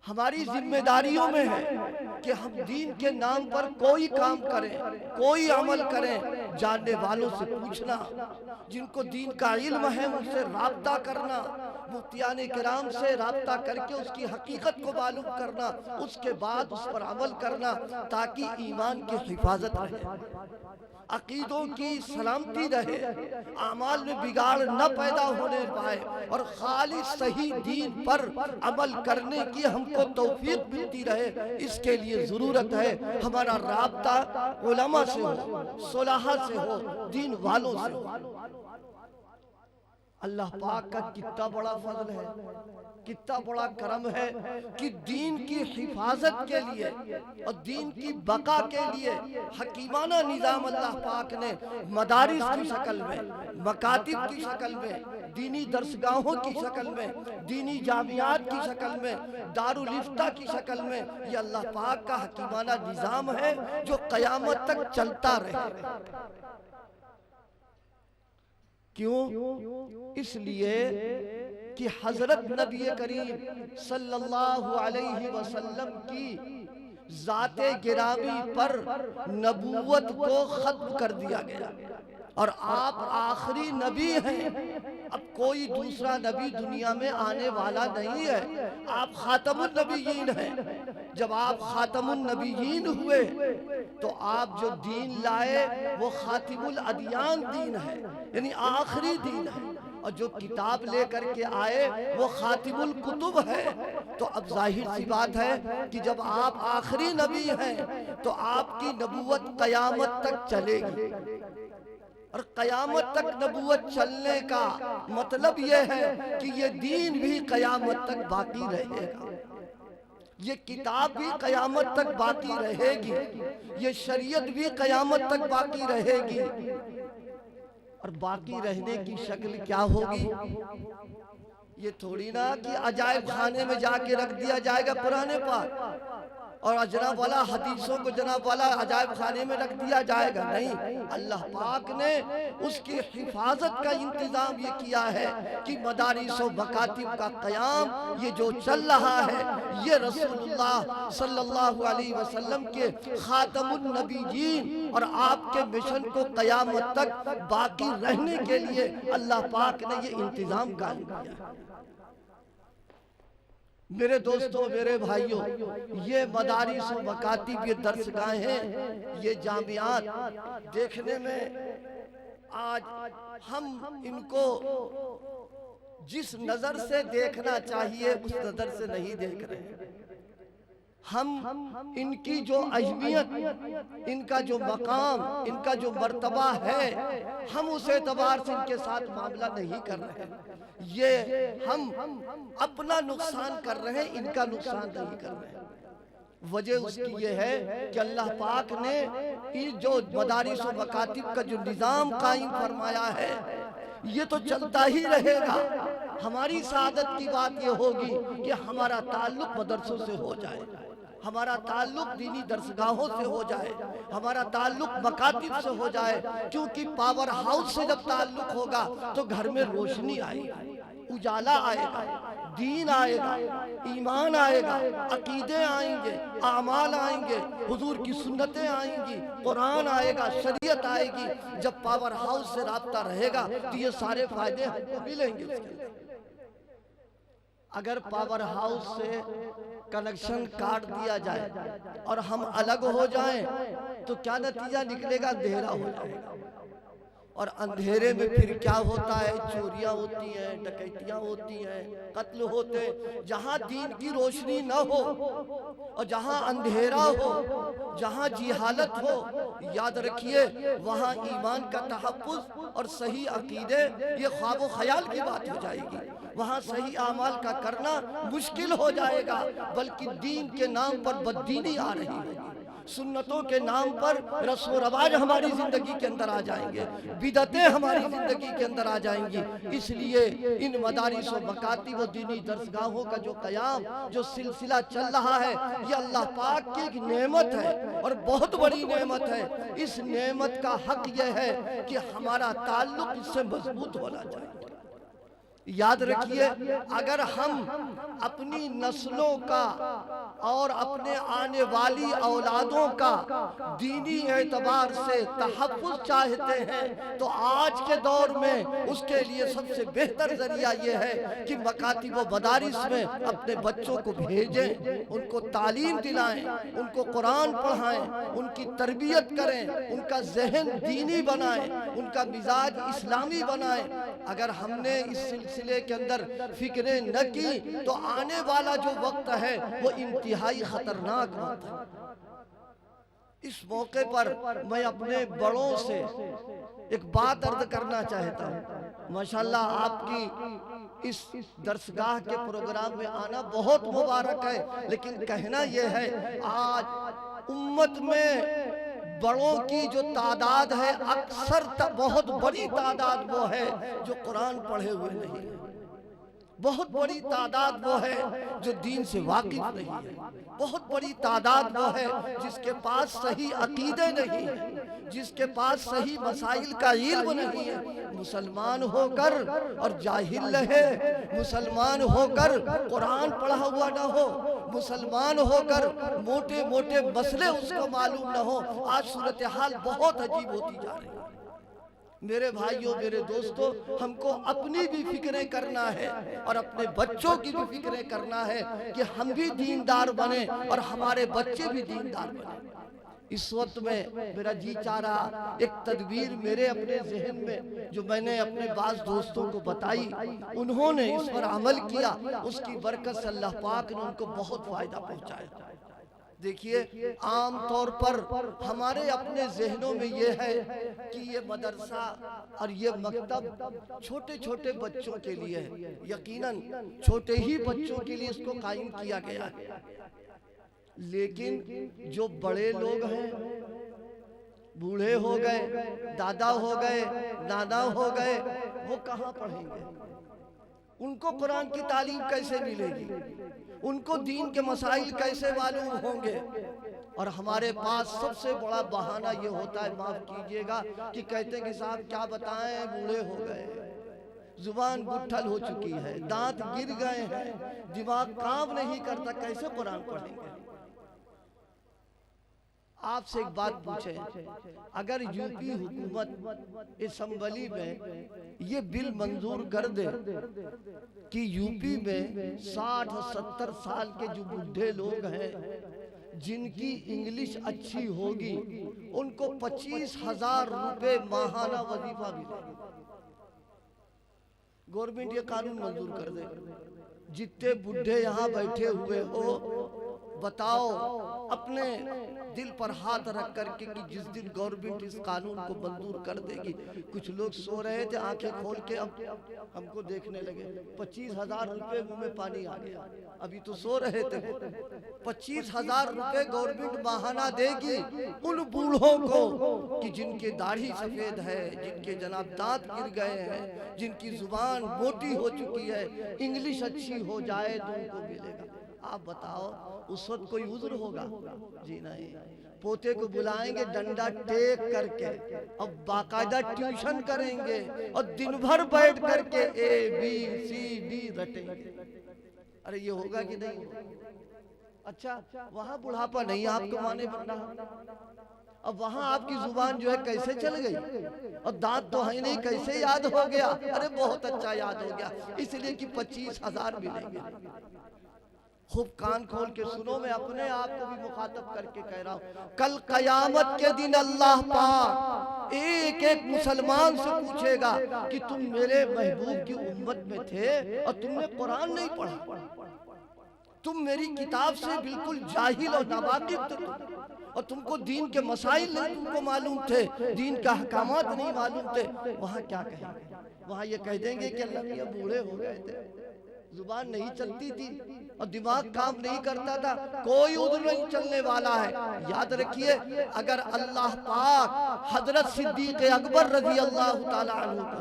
ہماری ذمہ داریوں میں ہے کہ ہم دین کے نام پر کوئی کام کریں، کوئی عمل کریں، جاننے والوں سے پوچھنا، جن کو دین کا علم ہے ان سے رابطہ کرنا، مفتیان کرام سے رابطہ کر کے اس کی حقیقت کو معلوم کرنا، اس کے بعد اس پر عمل کرنا تاکہ ایمان کی حفاظت رہے، عقیدوں کی سلامتی رہے، اعمال میں بگاڑ نہ پیدا ہونے پائے، اور خالص صحیح دین پر عمل کرنے کی ہم کو توفیق ملتی رہے۔ اس کے لیے ضرورت ہے ہمارا رابطہ علماء سے ہو، صلحاء سے ہو، دین والوں سے ہو۔ اللہ پاک کا کتنا بڑا فضل ہے، کتنا بڑا کرم ہے کہ دین کی حفاظت کے لیے اور دین کی بقا کے لیے حکیمانہ نظام اللہ پاک نے مدارس کی شکل میں، مکاتب کی شکل میں، دینی درسگاہوں کی شکل میں، دینی جامعات کی شکل میں، دارالافتاء کی شکل میں، یہ اللہ پاک کا حکیمانہ نظام ہے جو قیامت تک چلتا رہے۔ کیوں؟ اس لیے کہ حضرت نبی کریم صلی اللہ علیہ وسلم کی ذات گرامی پر نبوت کو ختم کر دیا گیا، اور آپ آخری نبی ہیں، اب کوئی دوسرا نبی دنیا میں آنے والا نہیں ہے، آپ خاتم النبیین ہیں۔ جب آپ خاتم النبیین ہوئے تو آپ جو دین لائے وہ خاتم الادیان دین ہے، یعنی آخری دین ہے، اور جو کتاب لے کر کے آئے وہ خاتم الکتب ہے۔ تو اب ظاہر سی بات ہے کہ جب آپ آخری نبی ہیں تو آپ کی نبوت قیامت تک چلے گی، اور قیامت تک نبوت چلنے کا مطلب یہ ہے کہ یہ دین بھی قیامت تک باقی رہے گا، یہ کتاب بھی قیامت تک باقی رہے گی، یہ شریعت بھی قیامت تک باقی رہے گی۔ اور باقی رہنے کی شکل کیا ہوگی؟ یہ تھوڑی نہ کہ عجائب خانے میں جا کے رکھ دیا جائے گا قرآن پاک، اور جناب والا حدیثوں کو جناب والا عجائب خانے میں رکھ دیا جائے گا، نہیں۔ اللہ پاک نے اس کی حفاظت کا انتظام یہ کیا ہے کہ مدارس و مکاتب کا قیام یہ جو چل رہا ہے یہ رسول اللہ صلی اللہ علیہ وسلم کے خاتم النبیین اور آپ کے مشن کو قیامت تک باقی رہنے کے لیے اللہ پاک نے یہ انتظام قائم کیا۔ میرے دوستوں، میرے بھائیوں، یہ مدارس و مکاتب، یہ درسگاہیں، یہ جامعات دیکھنے میں آج ہم ان کو جس نظر سے دیکھنا چاہیے اس نظر سے نہیں دیکھ رہے۔ ہم ان کی جو اہمیت، ان کا جو مقام، ان کا جو مرتبہ ہے، ہم اس اعتبار سے ان کے ساتھ معاملہ نہیں کر رہے۔ یہ ہم اپنا نقصان کر رہے ہیں، ان کا نقصان نہیں کر رہے۔ وجہ اس کی یہ ہے کہ اللہ پاک نے جو مدارس و مکاتب کا جو نظام قائم فرمایا ہے یہ تو چلتا ہی رہے گا۔ ہماری سعادت کی بات یہ ہوگی کہ ہمارا تعلق مدرسوں سے ہو جائے، ہمارا تعلق دینی درسگاہوں سے ہو جائے، ہمارا تعلق مکاتب سے ہو جائے، کیونکہ پاور ہاؤس سے جب تعلق ہوگا تو گھر میں روشنی آئے گی، اجالا آئے گا، دین آئے گا، ایمان آئے گا، عقیدے آئیں گے، اعمال آئیں گے، حضور کی سنتیں آئیں گی، قرآن آئے گا، شریعت آئے گی۔ جب پاور ہاؤس سے رابطہ رہے گا تو یہ سارے فائدے ہم کو ملیں گے اس کے اندر۔ اگر پاور ہاؤس سے کنیکشن کاٹ دیا جائے اور ہم الگ ہو جائیں تو کیا نتیجہ نکلے گا؟ اندھیرا ہو جائے گا، اور اندھیرے میں پھر کیا ہوتا ہے؟ چوریاں ہوتی ہیں، ڈکیتیاں ہوتی ہیں، قتل ہوتے ہیں۔ جہاں دین کی روشنی نہ ہو اور جہاں اندھیرا ہو، جہاں جہالت ہو، یاد رکھیے وہاں ایمان کا تحفظ اور صحیح عقیدے یہ خواب و خیال کی بات ہو جائے گی۔ وہاں صحیح اعمال کا کرنا مشکل ہو جائے گا، بلکہ دین کے نام پر بددینی آ رہی ہے، سنتوں کے نام پر رسم و رواج ہماری زندگی کے اندر آ جائیں گے، بدعتیں ہماری زندگی کے اندر آ جائیں گی۔ اس لیے ان مدارس و مکاتب و دینی درسگاہوں کا جو قیام، جو سلسلہ چل رہا ہے، یہ اللہ پاک کی ایک نعمت ہے اور بہت بڑی نعمت ہے۔ اس نعمت کا حق یہ ہے کہ ہمارا تعلق اس سے مضبوط ہونا چاہیے۔ یاد رکھیے اگر ہم اپنی نسلوں کا اور اپنے آنے والی اولادوں کا دینی اعتبار سے تحفظ چاہتے ہیں تو آج کے دور میں اس کے لیے سب سے بہتر ذریعہ یہ ہے کہ مکاتب و مدارس میں اپنے بچوں کو بھیجیں، ان کو تعلیم دلائیں، ان کو قرآن پڑھائیں، ان کی تربیت کریں، ان کا ذہن دینی بنائیں، ان کا مزاج اسلامی بنائیں۔ اگر ہم نے اس سلسلے کے اندر فکریں نہ کی تو آنے والا جو وقت ہے وہ انتہائی خطرناک وقت ہے۔ اس موقع پر میں اپنے بڑوں سے ایک بات عرض کرنا چاہتا ہوں۔ ماشاءاللہ آپ کی اس درسگاہ کے پروگرام میں آنا بہت مبارک ہے، لیکن کہنا یہ ہے آج امت میں بڑوں کی جو تعداد ہے اکثر بہت بڑی تعداد وہ ہے جو قرآن پڑھے ہوئے نہیں ہے، بہت بڑی تعداد وہ ہے جو دین سے واقف نہیں ہے، بہت بڑی تعداد وہ ہے جس کے پاس صحیح عقیدے نہیں ہے، جس کے پاس صحیح مسائل کا علم نہیں ہے۔ مسلمان ہو کر اور جاہل رہے، مسلمان ہو کر قرآن پڑھا ہوا نہ ہو، مسلمان ہو کر موٹے موٹے مسئلے اس کو معلوم نہ ہو۔ آج صورتحال بہت عجیب ہوتی جا رہی ہے۔ میرے بھائیوں، میرے دوستوں، ہم کو اپنی بھی فکریں کرنا ہے اور اپنے بچوں کی بھی فکریں کرنا ہے کہ ہم بھی دیندار بنیں اور ہمارے بچے بھی دیندار بنیں۔ اس وقت میں میرا جی چاہ رہا ایک تدبیر میرے اپنے ذہن میں جو میں نے اپنے بعض دوستوں کو بتائی، انہوں نے اس پر عمل کیا، اس کی برکت سے اللہ پاک نے ان کو بہت فائدہ پہنچایا۔ دیکھیے عام طور پر ہمارے اپنے ذہنوں میں یہ ہے کہ یہ مدرسہ اور یہ مکتب چھوٹے چھوٹے بچوں کے لیے ہے، یقیناً چھوٹے ہی بچوں کے لیے اس کو قائم کیا گیا ہے، لیکن جو بڑے لوگ ہیں، بوڑھے ہو گئے، دادا ہو گئے، نانا ہو گئے، وہ کہاں پڑھیں گے؟ ان کو قرآن کی تعلیم کیسے ملے گی؟ ان کو دین کے مسائل کیسے معلوم ہوں گے؟ اور ہمارے پاس سب سے بڑا بہانہ یہ ہوتا ہے، معاف کیجئے گا، کہ کہتے ہیں کہ صاحب کیا بتائیں، بوڑھے ہو گئے، زبان گٹھل ہو چکی ہے، دانت گر گئے ہیں، دماغ کام نہیں کرتا، کیسے قرآن پڑھیں گے؟ آپ سے ایک بات پوچھیں، اگر یو پی حکومت اسمبلی میں یہ بل منظور کر دے کہ یو پی میں 60 اور 70 سال کے جو بڈھے لوگ ہیں جن کی انگلش اچھی ہوگی ان کو 25,000 روپے ماہانہ وظیفہ ملے، گورنمنٹ یہ قانون منظور کر دے، جتنے بڈھے یہاں بیٹھے ہوئے ہو بتاؤ اپنے دل پر ہاتھ رکھ کر کے کہ جس دن گورنمنٹ اس قانون کو منظور کر دے گی، کچھ لوگ سو رہے تھے آنکھیں کھول کے اب ہم کو دیکھنے لگے، 25,000 روپے منہ میں پانی آ گیا، ابھی تو سو رہے تھے۔ 25,000 روپے گورنمنٹ ماہانہ دے گی ان بوڑھوں کو کہ جن کے داڑھی سفید ہے، جن کے جناب دانت گر گئے ہیں، جن کی زبان موٹی ہو چکی ہے، انگلش اچھی ہو جائے تو ان کو ملے گا۔ آپ بتاؤ اس وقت کوئی عذر ہوگا؟ جی نہیں۔ پوتے کو بلائیں گے ڈنڈا ٹیک کر کے، اب باقاعدہ ٹیوشن کریں گے اور دن بھر بیٹھ کر کے اے بی سی ڈی رٹیں گے۔ ارے یہ ہوگا کہ نہیں؟ اچھا وہاں بڑھاپا نہیں آپ کو مانے بن رہا، اب وہاں آپ کی زبان جو ہے کیسے چل گئی؟ اور دانت تو ہے نہیں، کیسے یاد ہو گیا؟ ارے بہت اچھا یاد ہو گیا، اس لیے کہ 25,000 ملیں گے۔ خوب کان کھول کے سنو، میں اپنے آپ کو بھی مخاطب کر کے کہہ رہا ہوں، کل قیامت کے دن اللہ پاک ایک ایک مسلمان سے پوچھے گا کہ تم میرے محبوب کی امت میں تھے اور تم نے قرآن نہیں پڑھا، تم میری کتاب سے بالکل جاہل اور ناواقف تھے، اور تم کو دین کے مسائل نہیں تم کو معلوم تھے، دین کے احکامات نہیں معلوم تھے۔ وہاں کیا کہیں گے؟ وہاں یہ کہہ دیں گے کہ اللہ میاں بوڑھے ہو گئے تھے، زبان نہیں چلتی تھی اور دماغ کام نہیں کرتا تھا، کوئی عذر نہیں چلنے والا ہے۔ یاد رکھیے، اگر اللہ پاک حضرت صدیق اکبر رضی اللہ تعالیٰ عنہ کو،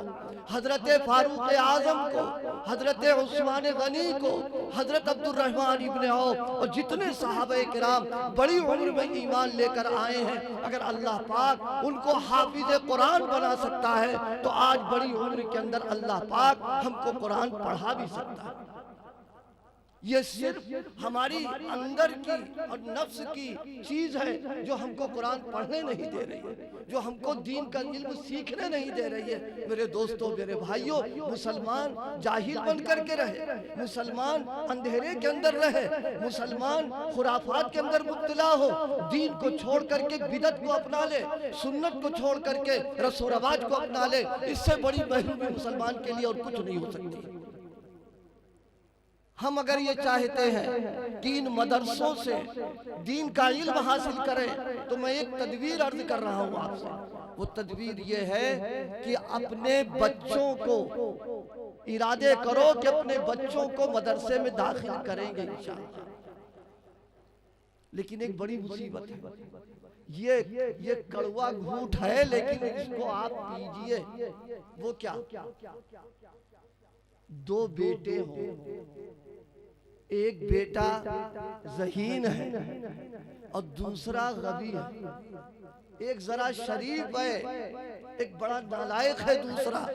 حضرت فاروق اعظم کو، حضرت عثمان غنی کو، حضرت عبد الرحمن ابن عوف اور جتنے صحابہ کرام بڑی عمر میں ایمان لے کر آئے ہیں، اگر اللہ پاک ان کو حافظ قرآن بنا سکتا ہے تو آج بڑی عمر کے اندر اللہ پاک ہم کو قرآن پڑھا بھی سکتا ہے۔ یہ صرف ہماری اندر کی اور نفس کی چیز ہے جو ہم کو قرآن پڑھنے نہیں دے رہی ہے، جو ہم کو دین کا علم سیکھنے نہیں دے رہی ہے۔ میرے دوستوں، میرے بھائیوں، مسلمان جاہل بن کر کے رہے، مسلمان اندھیرے کے اندر رہے، مسلمان خرافات کے اندر مبتلا ہو، دین کو چھوڑ کر کے بدعت کو اپنا لے، سنت کو چھوڑ کر کے رسم و رواج کو اپنا لے، اس سے بڑی محرومی مسلمان کے لیے اور کچھ نہیں ہو سکتی۔ ہم اگر یہ چاہتے ہیں کہ ان مدرسوں سے دین کا علم حاصل کریں تو میں ایک تدبیر عرض کر رہا ہوں آپ سے، وہ تدبیر یہ ہے کہ اپنے بچوں کو ارادے کرو کہ اپنے بچوں کو مدرسے میں داخل کریں گے انشاءاللہ۔ لیکن ایک بڑی مصیبت ہے، یہ کڑوا گھوٹ ہے لیکن اس کو آپ پیجئے۔ وہ کیا؟ 2 بیٹے ہوں، ایک بیٹا ذہین ہے اور دوسرا غبی ہے، ایک ذرا شریف ہے، ایک بڑا نالائق ہے دوسرا۔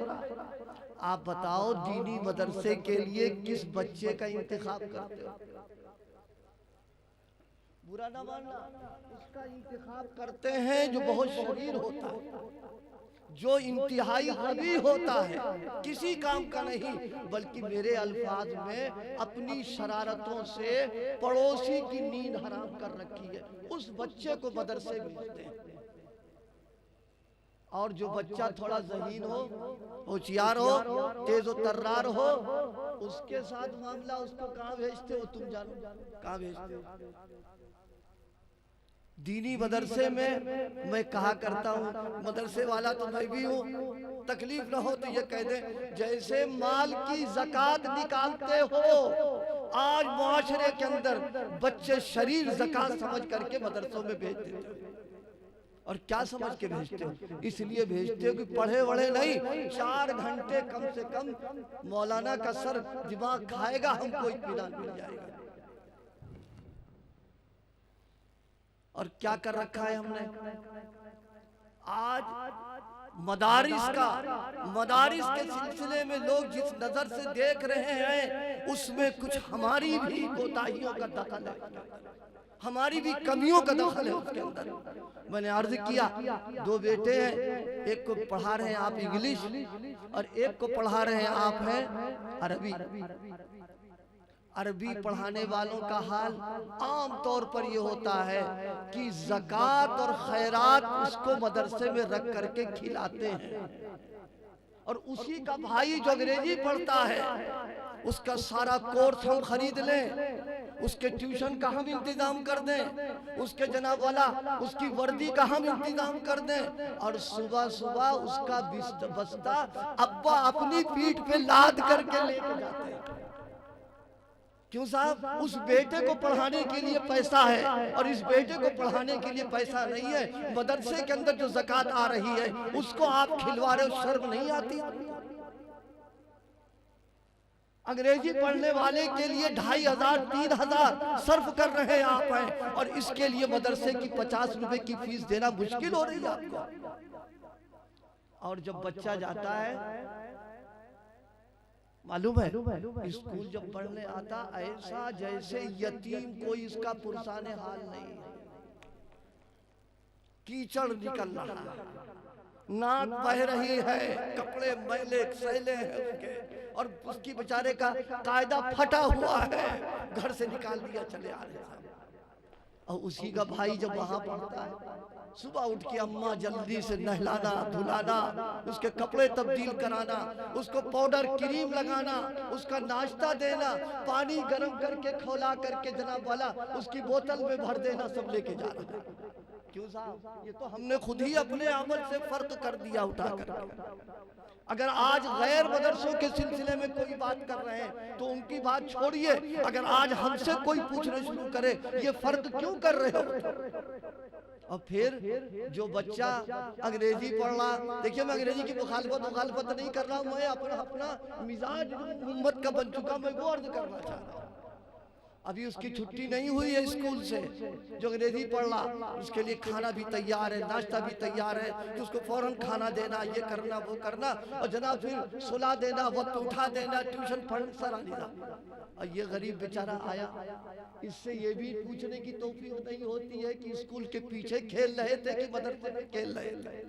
آپ بتاؤ دینی مدرسے کے لیے کس بچے کا انتخاب کرتے ہو؟ برا نہ ماننا، اس کا انتخاب کرتے ہیں جو بہت شریر ہوتا ہے، جو انتہائی غبی ہوتا ہے، کسی کام کا نہیں، بلکہ میرے الفاظ میں اپنی شرارتوں سے پڑوسی کی نیند حرام کر رکھی ہے، اس بچے کو مدرسے بھیجتے ہیں۔ اور جو بچہ تھوڑا ذہین ہو، ہوشیار ہو، تیز و ترار ہو، اس کے ساتھ معاملہ، اس کو کہاں بھیجتے ہو؟ تم جانو کہاں بھیجتے ہو؟ دینی مدرسے میں کہا کرتا ہوں، مدرسے والا تو میں بھی ہوں، تکلیف نہ ہو تو یہ کہہ دیں، جیسے مال کی زکاة نکالتے ہو، آج معاشرے کے اندر بچے شریر زکاة سمجھ کر کے مدرسوں میں بھیج دیتے ہو۔ اور کیا سمجھ کے بھیجتے ہو؟ اس لیے بھیجتے ہو کہ پڑھے وڑھے نہیں، 4 گھنٹے کم سے کم مولانا کا سر دماغ کھائے گا، ہم کو اطمینان مل جائے گا۔ اور کیا کر رکھا ہے ہم نے؟ آج مدارس کے سلسلے میں لوگ جس نظر سے دیکھ رہے ہیں، اس میں کچھ ہماری بھی کوتاہیوں کا دخل ہے، ہماری بھی کمیوں کا دخل ہے اس کے اندر۔ میں نے عرض کیا 2 بیٹے ہیں، ایک کو پڑھا رہے ہیں آپ انگلش اور ایک کو پڑھا رہے ہیں آپ ہیں عربی۔ عربی پڑھانے والوں کا حال عام طور پر یہ ہوتا ہے کہ زکوٰۃ اور خیرات اس کو مدرسے میں رکھ کر کے کھلاتے ہیں، اور اسی کا بھائی جو انگریزی پڑھتا ہے اس کا سارا کورس ہم خرید لیں، اس کے ٹیوشن کا ہم انتظام کر دیں، اس کے جناب والا اس کی وردی کا ہم انتظام کر دیں، اور صبح صبح اس کا بستہ ابا اپنی پیٹھ پہ لاد کر کے لے کے جاتے ہیں۔ کیوں صاحب؟ اس بیٹے کو پڑھانے کے لیے پیسہ ہے اور اس بیٹے کو پڑھانے کے لیے پیسہ نہیں ہے، مدرسے کے اندر جو زکاة آ رہی ہے اس کو آپ کھلوا رہے ہو، شرم نہیں آتی؟ انگریزی پڑھنے والے کے لیے 2500 3000 صرف کر رہے ہیں آپ ہیں، اور اس کے لیے مدرسے کی 50 روپے کی فیس دینا مشکل ہو رہی ہے آپ کو۔ اور جب بچہ جاتا ہے معلوم ہے اسکول جب پڑھنے آتا ایسا جیسے یتیم کوئی اس کا پرسان حال نہیں ہے، کیچڑ نکل رہا ہے، ناک بہ رہی ہے، کپڑے میلے سیلے ہیں اس کے، اور اس کی بیچارے کا قاعدہ پھٹا ہوا ہے، گھر سے نکال دیا چلے آ رہے ہیں۔ اور اسی کا بھائی جب وہاں پڑھتا ہے، صبح اٹھ کے اماں جلدی سے نہلانا دھلانا، اس کے کپڑے تبدیل کرانا، اس کو پاؤڈر کریم لگانا، اس کا ناشتہ دینا، پانی گرم کر کے کھولا کر کے جناب والا اس کی بوتل میں بھر دینا، سب لے کے جا رہا ہے۔ کیوں صاحب؟ یہ تو ہم نے خود ہی اپنے عمل سے فرق کر دیا اٹھا کر کے۔ اگر آج غیر مدرسوں کے سلسلے میں کوئی بات کر رہے ہیں تو ان کی بات چھوڑیے، اگر آج ہم سے کوئی پوچھنا شروع کرے یہ فرق کیوں کر رہے ہو؟ اور پھر جو بچہ انگریزی پڑھ رہا، دیکھیے میں انگریزی کی مخالفت نہیں کر رہا ہوں، میں اپنا مزاج امت کا بن چکا، میں وہ عرض کرنا چاہتا ہوں۔ ابھی اس کی چھٹی نہیں ہوئی ہے اسکول سے، جو انگریزی پڑھ رہا، اس کے لیے کھانا بھی تیار ہے، ناشتہ بھی تیار ہے، کہ اس کو فوراً کھانا دینا، یہ کرنا وہ کرنا، اور جناب پھر سلا دینا، وقت اٹھا دینا، ٹیوشن پڑھنے سر آنا۔ اور یہ غریب بیچارہ آیا، اس سے یہ بھی پوچھنے کی توفیق نہیں ہوتی ہے کہ اسکول کے پیچھے کھیل رہے تھے کہ مدرسے میں کھیل رہے تھے،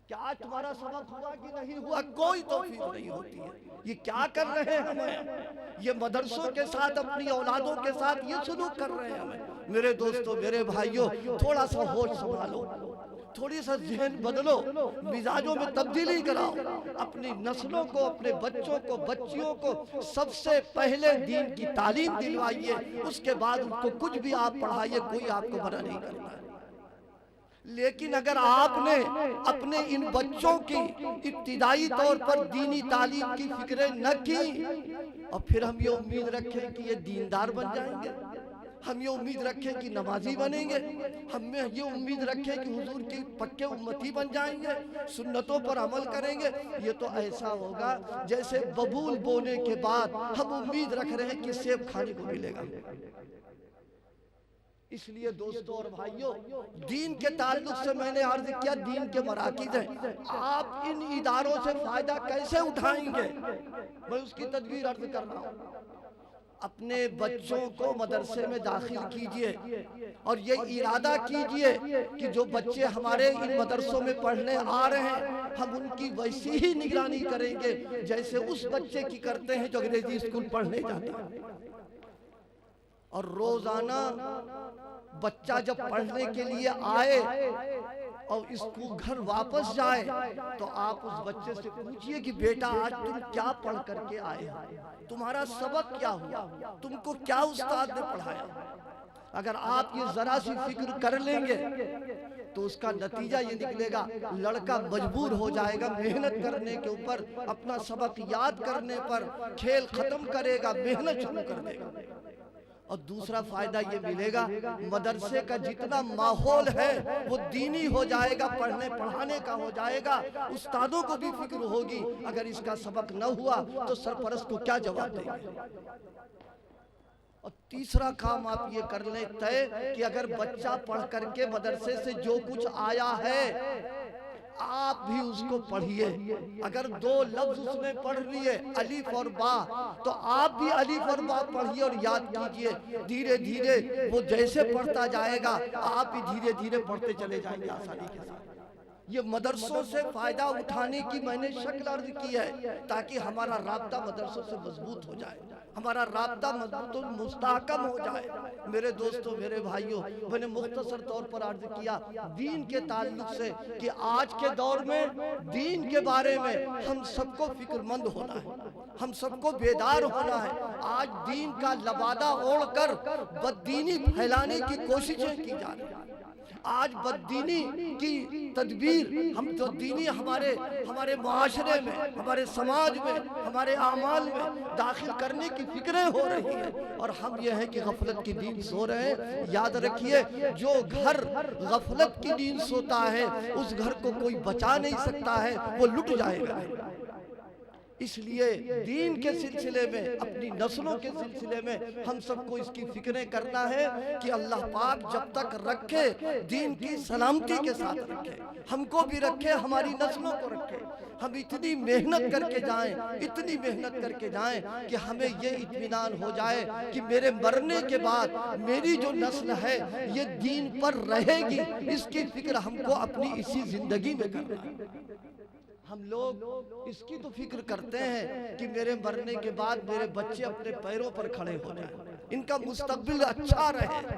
کیا آج تمہارا سبق ہوا کہ نہیں ہوا، کوئی توفیق نہیں ہوتی ہے۔ یہ کیا کر رہے ہیں ہمیں؟ یہ مدرسوں کے ساتھ اپنی اولادوں کے ساتھ یہ سلوک کر رہے ہیں ہمیں۔ میرے دوستو میرے بھائیوں، تھوڑا سا ہوش سنبھالو، تھوڑی سا ذہن بدلو، مزاجوں میں تبدیلی کراؤ، اپنی نسلوں کو، اپنے بچوں کو، بچیوں کو سب سے پہلے دین کی تعلیم دلوائیے، اس کے بعد ان کو کچھ بھی آپ پڑھائیے، کوئی آپ کو منع نہیں کرتا ہے۔ لیکن اگر آپ نے اپنے ان بچوں کی ابتدائی طور پر دینی تعلیم کی فکریں نہ کی، اور پھر ہم یہ امید رکھیں کہ یہ دیندار بن جائیں گے، ہم یہ امید رکھیں کہ نمازی بنیں گے، ہم یہ امید رکھیں کہ حضور کے پکے امتی بن جائیں گے، سنتوں پر عمل کریں گے، یہ تو ایسا ہوگا جیسے ببول بونے کے بعد ہم امید رکھ رہے ہیں کہ سیب کھانے کو ملے گا۔ اس لیے دوستو اور بھائیوں، دین کے تعلق سے میں نے عرض کیا دین کے مراکز ہیں، آپ ان اداروں سے فائدہ کیسے اٹھائیں گے، میں اس کی تدبیر عرض کر رہا ہوں۔ اپنے بچوں کو مدرسے میں داخل کیجئے، اور یہ ارادہ کیجئے کہ جو بچے ہمارے ان مدرسوں میں پڑھنے آ رہے ہیں، ہم ان کی ویسی ہی نگرانی کریں گے جیسے اس بچے کی کرتے ہیں جو انگریزی اسکول پڑھنے جاتا ہے۔ اور روزانہ بچہ جب پڑھنے کے لیے آئے اور اس کو گھر واپس جائے تو آپ اس بچے سے پوچھئے کہ بیٹا آج تم کیا پڑھ کر کے آئے ہو، تمہارا سبق کیا ہوا، تم کو کیا استاد نے پڑھایا۔ اگر آپ یہ ذرا سی فکر کر لیں گے تو اس کا نتیجہ یہ نکلے گا، لڑکا مجبور ہو جائے گا محنت کرنے کے اوپر، اپنا سبق یاد کرنے پر، کھیل ختم کرے گا، محنت شروع کر دے گا۔ اور دوسرا فائدہ یہ ملے گا، مدرسے کا جتنا ماحول ہے وہ دینی ہو جائے گا، پڑھنے پڑھانے کا ہو جائے گا، استادوں کو بھی فکر ہوگی اگر اس کا سبق نہ ہوا تو سرپرست کو کیا جواب دیں گے۔ اور تیسرا کام آپ یہ کر لیں طے کہ اگر بچہ پڑھ کر کے مدرسے سے جو کچھ آیا ہے آپ بھی اس کو پڑھیے، اگر 2 لفظ اس نے پڑھ لیے الف اور با تو آپ بھی الف اور با پڑھیے اور یاد کیجئے، دھیرے دھیرے وہ جیسے پڑھتا جائے گا آپ بھی دھیرے دھیرے پڑھتے چلے جائیں گے آسانی کے ساتھ۔ یہ مدرسوں سے فائدہ اٹھانے کی میں نے شکل عرض کی ہے تاکہ ہمارا رابطہ مدرسوں سے مضبوط ہو جائے، ہمارا رابطہ مضبوط و مستحکم ہو جائے۔ میرے دوستو میرے بھائیوں، میں نے مختصر طور پر عرض کیا دین کے تعلق سے کہ آج کے دور میں دین کے بارے میں ہم سب کو فکر مند ہونا ہے، ہم سب کو بیدار ہونا ہے۔ آج دین کا لبادہ اوڑھ کر بددینی پھیلانے کی کوششیں کی جا رہی ہیں، آج بددینی کی تدبیر ہم جو دینی ہمارے معاشرے میں، ہمارے سماج میں، ہمارے اعمال میں داخل کرنے کی فکریں ہو رہی ہیں، اور ہم یہ ہیں کہ غفلت کی نیند سو رہے ہیں۔ یاد رکھیے جو گھر غفلت کی نیند سوتا ہے اس گھر کو کوئی بچا نہیں سکتا ہے، وہ لٹ جائے گا۔ اس لیے دین کے سلسلے میں، اپنی نسلوں کے سلسلے میں ہم سب کو اس کی فکریں کرنا ہے کہ اللہ پاک جب تک رکھے دین کی سلامتی کے ساتھ رکھے، ہم کو بھی رکھے، ہماری نسلوں کو رکھے، ہم اتنی محنت کر کے جائیں، اتنی محنت کر کے جائیں کہ ہمیں یہ اطمینان ہو جائے کہ میرے مرنے کے بعد میری جو نسل ہے یہ دین پر رہے گی، اس کی فکر ہم کو اپنی اسی زندگی میں کرنا ہے۔ ہم لوگ اس کی تو فکر کرتے ہیں کہ میرے مرنے کے بعد میرے بچے اپنے پیروں پر کھڑے ہو جائیں، ان کا مستقبل اچھا رہے،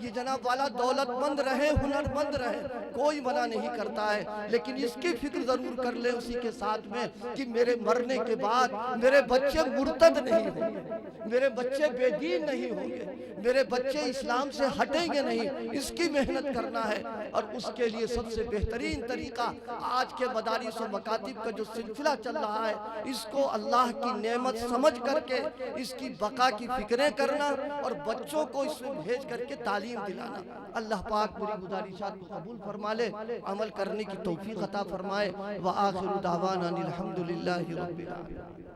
یہ جناب والا دولت مند رہے، ہنر مند رہے، کوئی منع نہیں کرتا ہے، لیکن اس کی فکر ضرور کر لیں اسی کے ساتھ میں کہ میرے مرنے کے بعد میرے بچے مرتد نہیں ہوں گے، میرے بچے بے دین نہیں ہوں گے، میرے بچے اسلام سے ہٹیں گے نہیں، اس کی محنت کرنا ہے۔ اور اس کے لیے سب سے بہترین طریقہ آج کے مدارس و مکاتب کا جو سلسلہ چل رہا ہے، اس کو اللہ کی نعمت سمجھ کر کے اس کی بقا کی فکریں کرنا اور بچوں کو اس میں بھیج کر کے تعلیم دلانا۔ اللہ پاک میری گزارشات کو قبول فرما لے، عمل کرنے کی توفیق عطا فرمائے۔ وآخر دعوانا الحمدللہ رب العالمین۔